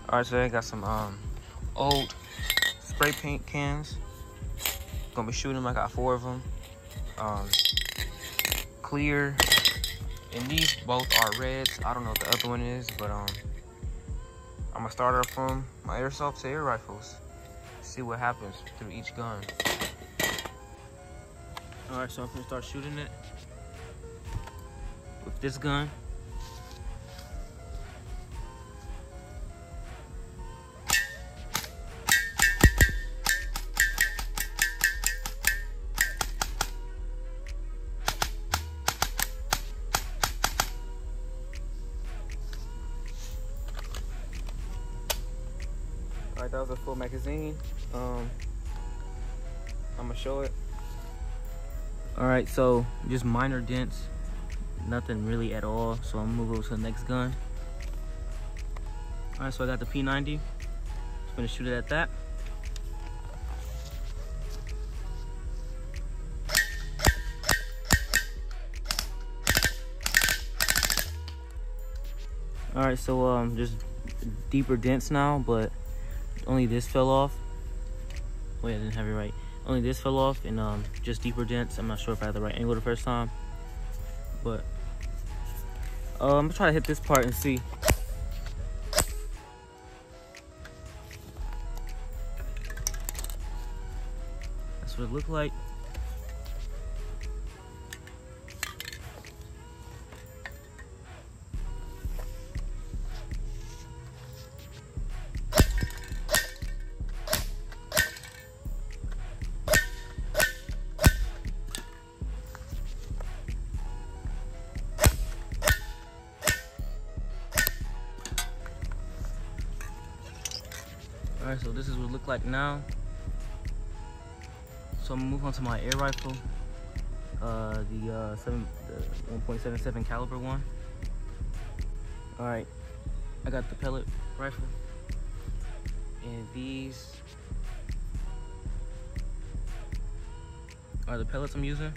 Alright, so I got some old spray paint cans. Gonna be shooting them. I got 4 of them. Clear. And these both are reds. I don't know what the other one is, but I'm gonna start off from my Airsoft air rifles. See what happens through each gun. Alright, so I'm gonna start shooting it with this gun. Alright, that was a full magazine. I'm gonna show it. Alright, so just minor dents, nothing really at all. So I'm gonna move over to the next gun. Alright, so I got the P90. Just gonna shoot it at that. Alright, so just deeper dents now, but only this fell off. Wait, I didn't have it right. Only this fell off, and just deeper dents. I'm not sure if I had the right angle the first time, but I'm gonna try to hit this part and see. That's what it looked like. Alright, so this is what it looked like now. So I'm gonna move on to my air rifle, the 1.77 caliber one. Alright, I got the pellet rifle, and these are the pellets I'm using.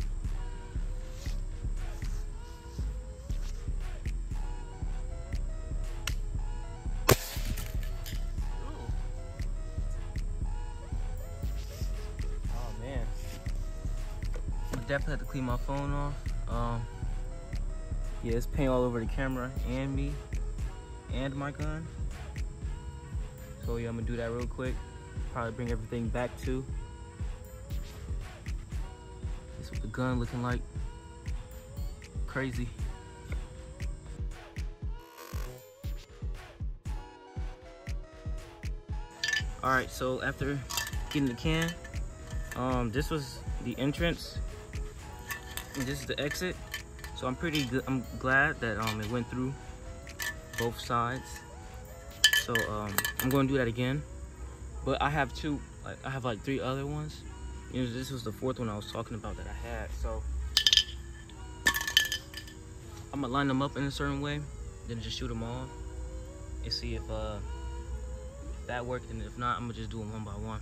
Definitely have to clean my phone off. Yeah, it's paint all over the camera and me and my gun. So yeah, I'm gonna do that real quick. Probably bring everything back too. This is what the gun looking like. Crazy. Alright, so after getting the can, this was the entrance. And this is the exit. So I'm pretty good. I'm glad that it went through both sides. So I'm going to do that again. But I have like 3 other ones. You know, this was the 4th one I was talking about that I had. So I'm gonna line them up in a certain way, then just shoot them all and see if that worked. And if not, I'm gonna just do them one by one.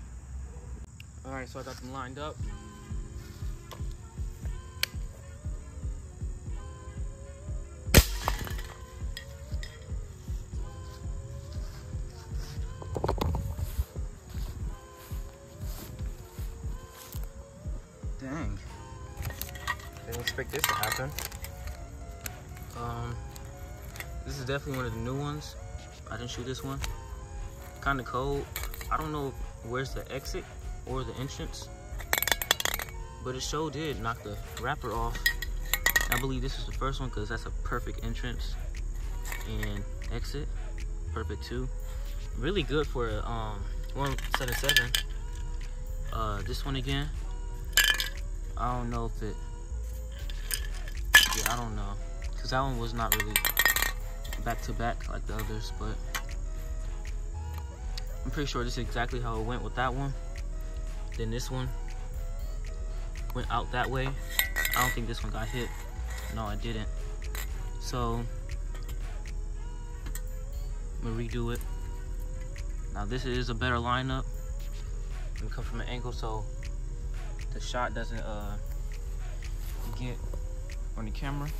All right, so I got them lined up. Dang, didn't expect this to happen. This is definitely one of the new ones. I didn't shoot this one. Kind of cold. I don't know where's the exit or the entrance, but it sure did knock the wrapper off. I believe this is the first one because that's a perfect entrance and exit. Perfect too. Really good for a 177. This one again. I don't know if it, yeah, I don't know, because that one was not really back to back like the others, but I'm pretty sure this is exactly how it went with that one. Then this one went out that way. I don't think this one got hit. No, I didn't. So I'm gonna redo it. Now this is a better lineup. I'm gonna come from an angle so the shot doesn't get on the camera.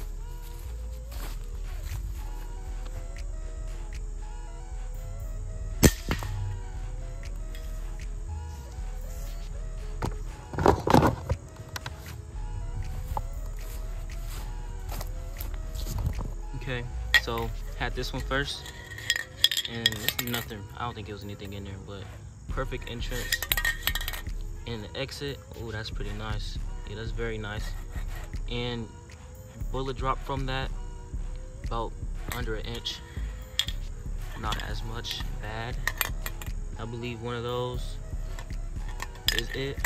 So had this one first, and it's nothing. I don't think it was anything in there, but perfect entrance and the exit. Oh, that's pretty nice. Yeah, that's very nice. And bullet drop from that about under an inch. Not as much bad. I believe one of those is it.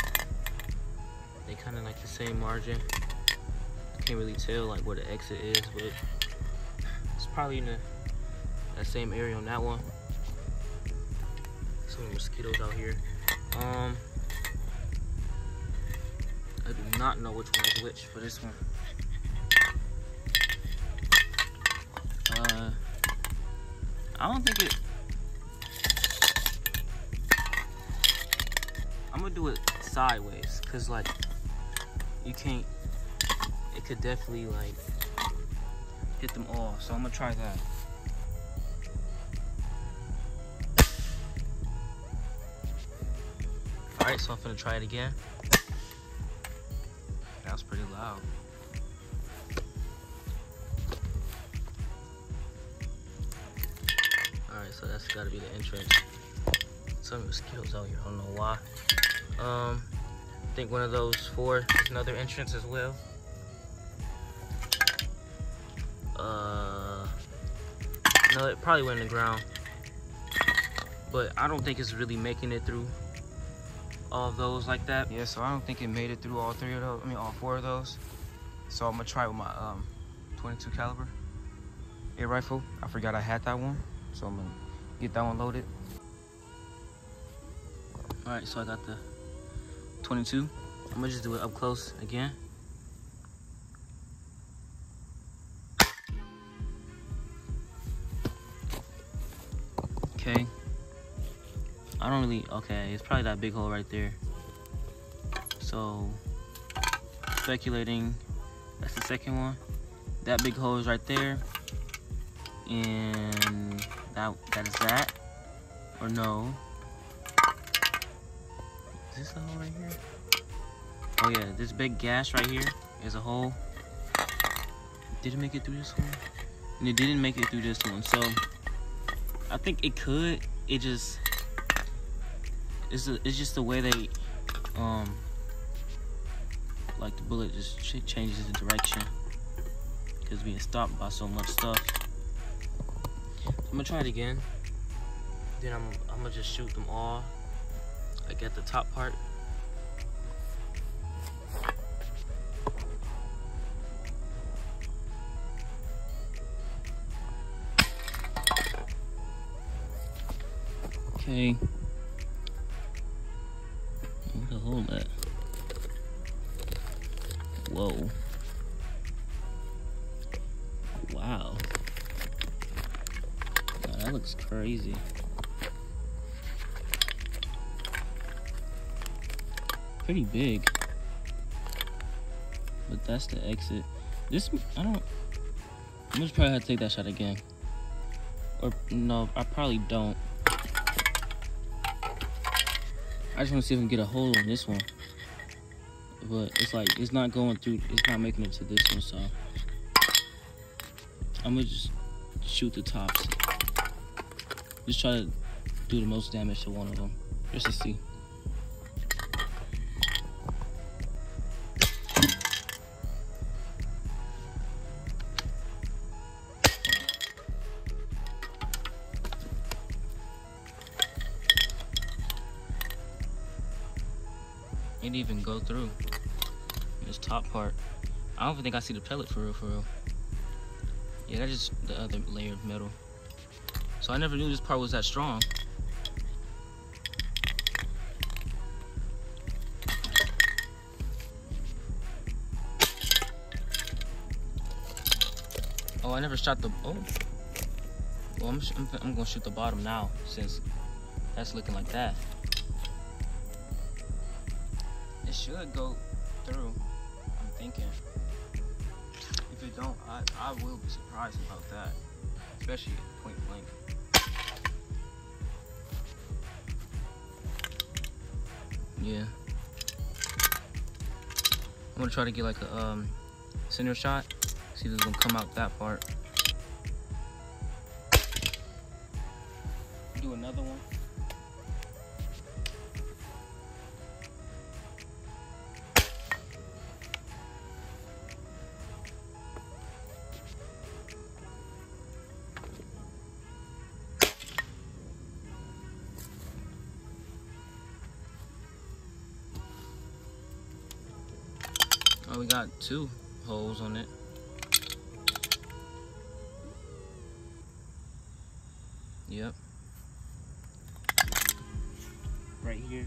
They kind of like the same margin. Can't really tell like where the exit is, but it's probably in that same area on that one. Some mosquitoes out here. I do not know which one is which for this one. I don't think it. I'm gonna do it sideways, cause like you can't. It could definitely like hit them all. So I'm gonna try that. All right, so I'm gonna try it again. That was pretty loud. Alright, so that's gotta be the entrance. Some mosquitoes out here, I don't know why. I think one of those four is another entrance as well. No, it probably went in the ground. But I don't think it's really making it through all of those like that. Yeah, so I don't think it made it through all three of those, I mean all four of those. So I'm gonna try it with my 22 caliber air rifle. I forgot I had that one, so I'm gonna get that one loaded. All right, so I got the 22. I'm gonna just do it up close again. Okay. I don't really, okay, it's probably that big hole right there. So, speculating, that's the second one. That big hole is right there. And that is that. Or no. Is this the hole right here? Oh yeah, this big gash right here is a hole. Did it make it through this one? And it didn't make it through this one. So, I think it could. It just... It's just the way they, like the bullet just changes its direction because being stopped by so much stuff. I'm gonna try it again. Then I'm gonna just shoot them all, like at the top part. Okay. Where the hole at? Whoa. Wow. God, that looks crazy. Pretty big. But that's the exit. This, I'm just probably have to take that shot again. Or, no, I probably don't. I just want to see if I can get a hole on this one. But it's like, it's not going through, it's not making it to this one, so. I'm gonna just shoot the tops. Just try to do the most damage to one of them, just to see. It didn't even go through this top part. I don't even think I see the pellet for real. Yeah, that's just the other layer of metal. So I never knew this part was that strong. Oh, I never shot the, oh. Well, I'm gonna shoot the bottom now since that's looking like that. It should go through, I'm thinking. If it don't, I will be surprised about that, especially at point blank. Yeah. I'm gonna try to get like a center shot, see if it's gonna come out that part. do another one. Oh, we got 2 holes on it. Yep. Right here.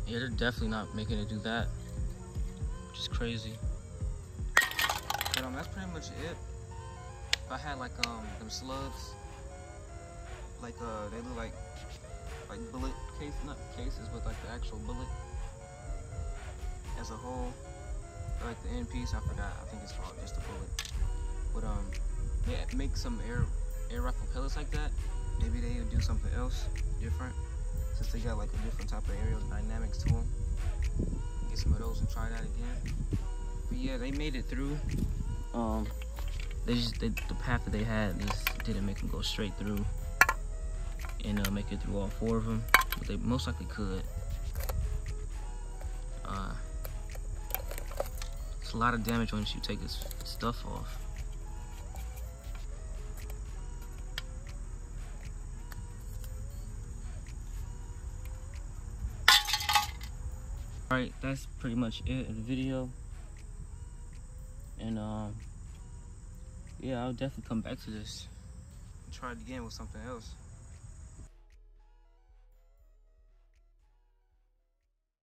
Yeah, they're definitely not making it do that, which is crazy. But that's pretty much it. If I had like them slugs, like they look like bullet case, not cases, but like the actual bullet as a whole. Or like the end piece, I forgot. I think it's called just a bullet. But yeah, make some air rifle pellets like that. Maybe they would do something else different, since they got like a different type of aerodynamics to them. Get some of those and try that again. But yeah, they made it through. The path that they had just didn't make them go straight through and make it through all 4 of them, but they most likely could. It's a lot of damage once you take this stuff off. Alright, that's pretty much it in the video. And yeah, I'll definitely come back to this and try it again with something else.